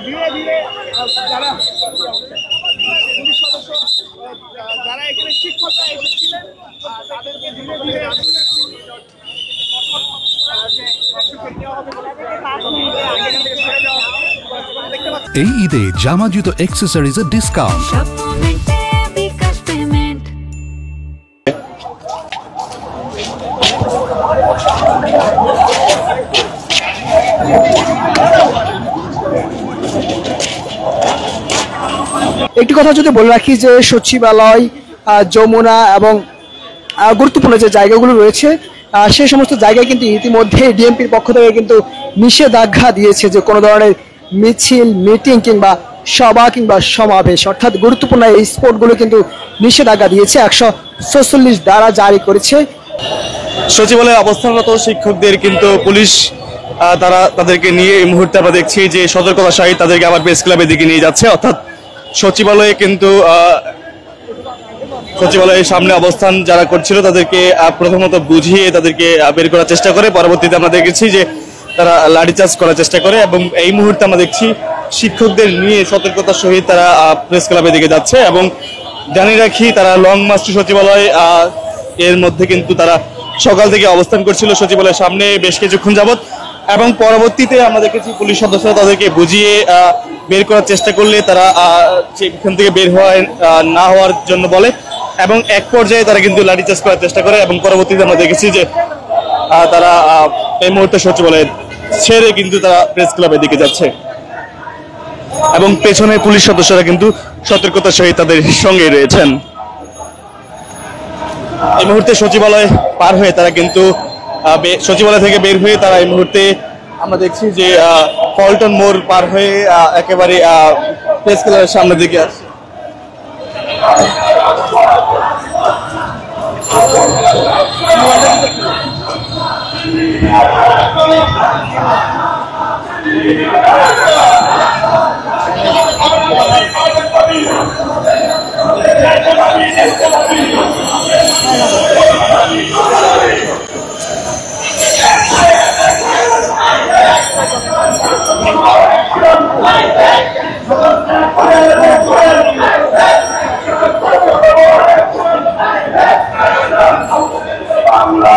ধীরে ধীরে যারা পুলিশ সদস্য যারা এখানে শিক্ষকরা এসেছিলেন তাদেরকে ধীরে ধীরে এই ঈদে জামা জুতো অ্যাক্সেসরিজের ডিসকাউন্ট। একটি কথা যদি বলে রাখি যে সচিবালয়, যমুনা এবং গুরুত্বপূর্ণ যে জায়গাগুলো রয়েছে সেই সমস্ত জায়গায় কিন্তু ইতিমধ্যে ডিএমপির পক্ষ থেকে কিন্তু নিষেধাজ্ঞা দিয়েছে যে কোনো ধরনের মিছিল, মিটিং কিংবা সভা কিংবা সমাবেশ, অর্থাৎ গুরুত্বপূর্ণ এই স্পটগুলো কিন্তু নিষেধাজ্ঞা দিয়েছে। 146 ধারা জারি করেছে। সচিবালয়ে অবস্থানরত শিক্ষকদের কিন্তু পুলিশ তাদেরকে নিয়ে এই মুহূর্তে আমরা দেখছি যে সতর্কতার সহিত তাদেরকে আবার প্রেস ক্লাবের দিকে নিয়ে যাচ্ছে। অর্থাৎ সচিবালয়ে কিন্তু সচিবালয়ের সামনে অবস্থান যারা করছিল তাদেরকে প্রথমত বুঝিয়ে তাদেরকে বের করার চেষ্টা করে, পরবর্তীতে আমরা দেখেছি যে তারা লাঠিচার্জ করার চেষ্টা করে এবং এই মুহূর্তে আমরা দেখছি শিক্ষকদের নিয়ে সতর্কতার সহিত তারা প্রেস ক্লাবের দিকে যাচ্ছে। এবং জানিয়ে রাখি তারা লং মার্চ টু সচিবালয় এর মধ্যে কিন্তু তারা সকাল থেকে অবস্থান করছিল সচিবালয়ের সামনে বেশ কিছুক্ষণ যাবত, এবং পরবর্তীতে আমরা দেখেছি পুলিশ সদস্যরা তাদেরকে বুঝিয়ে বের করার চেষ্টা করলে তারা সেখান থেকে বের না হওয়ার জন্য বলে এবং এক পর্যায়ে তারা কিন্তু লাঠিচার্জ করার চেষ্টা করে এবং পরবর্তীতে আমরা দেখেছি যে তারা এই মুহূর্তে সচিবালয় ছেড়ে কিন্তু তারা প্রেস ক্লাবের দিকে যাচ্ছে এবং পেছনে পুলিশ সদস্যরা কিন্তু সতর্কতার সহিত তাদের সঙ্গে রয়েছেন। এই মুহূর্তে সচিবালয় পার হয়ে তারা কিন্তু সচিবালয় থেকে বের হয়ে তারা এই মুহূর্তে আমরা দেখছি যে পল্টন মোড় পার হয়ে একেবারে প্রেস ক্লাবের সামনের দিকে আসছে। বাংলা